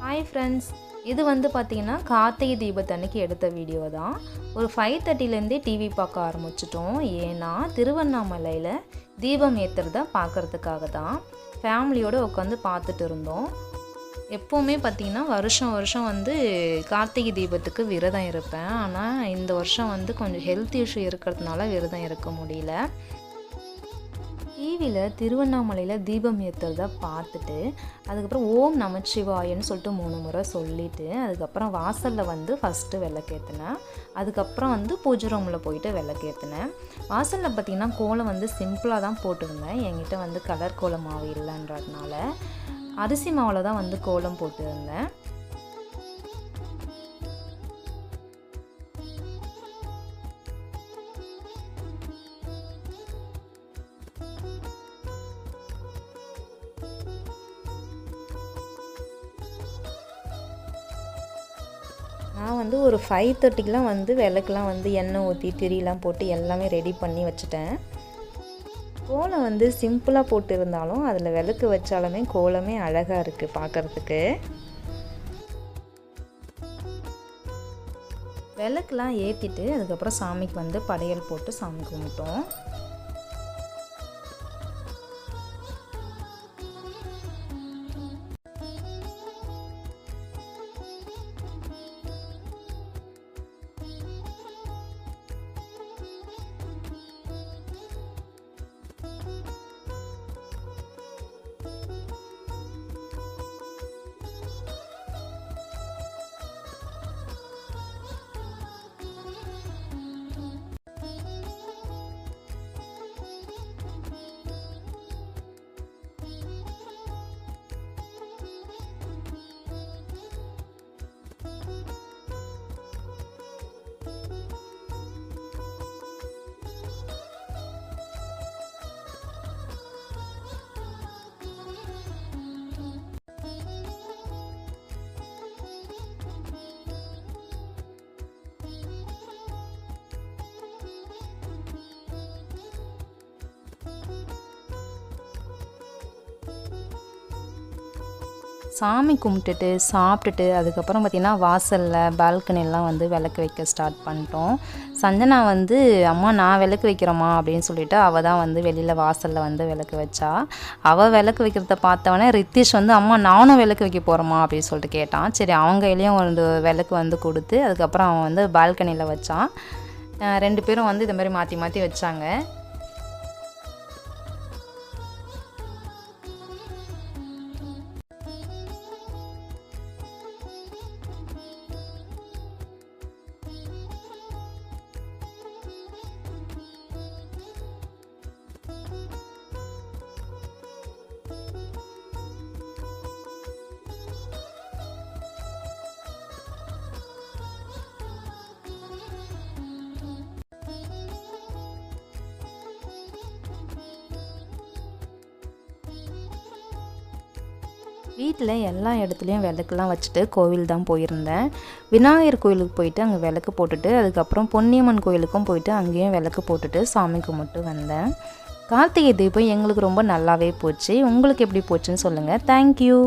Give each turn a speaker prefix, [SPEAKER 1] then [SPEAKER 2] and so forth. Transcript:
[SPEAKER 1] Hi friends, இது வந்து பார்த்திங்கன்னா கார்த்திகை தீபத்தன்னைக்கு எடுத்த வீடியோ தான். ஒரு 5:30லேருந்தே டிவி பார்க்க ஆரம்பிச்சிட்டோம். ஏன்னா திருவண்ணாமலையில் தீபம் ஏற்றுறத பார்க்குறதுக்காக தான் ஃபேமிலியோடு உட்காந்து பார்த்துட்டு இருந்தோம். எப்போவுமே பார்த்திங்கன்னா வருஷம் வந்து கார்த்திகை தீபத்துக்கு விரதம் இருப்பேன். ஆனால் இந்த வருஷம் வந்து கொஞ்சம் ஹெல்த் இஷ்யூ இருக்கிறதுனால விரதம் இருக்க முடியல. டிவியில் திருவண்ணாமலையில் தீபம் ஏற்றுறத பார்த்துட்டு அதுக்கப்புறம் ஓம் நமச்சிவாயன்னு சொல்லிட்டு 3 முறை சொல்லிவிட்டு அதுக்கப்புறம் வாசலில் வந்து ஃபஸ்ட்டு விளக்கேற்றினேன். அதுக்கப்புறம் வந்து பூஜை ரூமில் போயிட்டு விளக்கேற்றினேன். வாசலில் பார்த்திங்கன்னா கோலம் வந்து சிம்பிளாக தான் போட்டிருந்தேன். என்கிட்ட வந்து கலர் கோலம் மாவு இல்லைன்றதுனால அரிசி மாவில் தான் வந்து கோலம் போட்டிருந்தேன். நான் வந்து ஒரு 5:30க்கெலாம் வந்து விளக்குலாம் வந்து எண்ணெய் ஊற்றி திரியெலாம் போட்டு எல்லாமே ரெடி பண்ணி வச்சுட்டேன். கோலம் வந்து சிம்பிளாக போட்டு இருந்தாலும் அதில் விளக்கு வச்சாலுமே கோலமே அழகாக இருக்குது பார்க்குறதுக்கு. விளக்குலாம் ஏற்றிட்டு அதுக்கப்புறம் சாமிக்கு வந்து படையல் போட்டு சாமி கும்பிட்டோம். சாமி கும்பிட்டுட்டு சாப்பிட்டுட்டு அதுக்கப்புறம் பார்த்திங்கன்னா வாசலில் பால்கனிலாம் வந்து விளக்கு வைக்க ஸ்டார்ட் பண்ணிட்டோம். சஞ்சனா வந்து அம்மா நான் விளக்கு வைக்கிறோம்மா அப்படின்னு சொல்லிவிட்டு அவள் தான் வந்து வெளியில் வாசலில் வந்து விளக்கு வச்சா. அவள் விளக்கு வைக்கிறத பார்த்தவொடனே ரித்தீஷ் வந்து அம்மா நானும் விளக்கு வைக்க போகிறோம்மா அப்படின்னு சொல்லிட்டு கேட்டான். சரி அவங்க கையிலையும் ஒரு விளக்கு வந்து கொடுத்து அதுக்கப்புறம் அவன் வந்து பால்கனியில் வச்சான். 2 பேரும் வந்து இது மாதிரி மாற்றி மாற்றி வச்சாங்க. வீட்டில் எல்லா இடத்துலையும் விளக்குலாம் வச்சுட்டு கோவில் தான் போயிருந்தேன். விநாயகர் கோயிலுக்கு போயிட்டு அங்கே விளக்கு போட்டுட்டு அதுக்கப்புறம் பொன்னியம்மன் கோயிலுக்கும் போயிட்டு அங்கேயும் விளக்கு போட்டுட்டு சாமி கும்பிட்டு வந்தேன். கார்த்திகை தீபம் எங்களுக்கு ரொம்ப நல்லாவே போச்சு. உங்களுக்கு எப்படி போச்சுன்னு சொல்லுங்கள். தேங்க்யூ.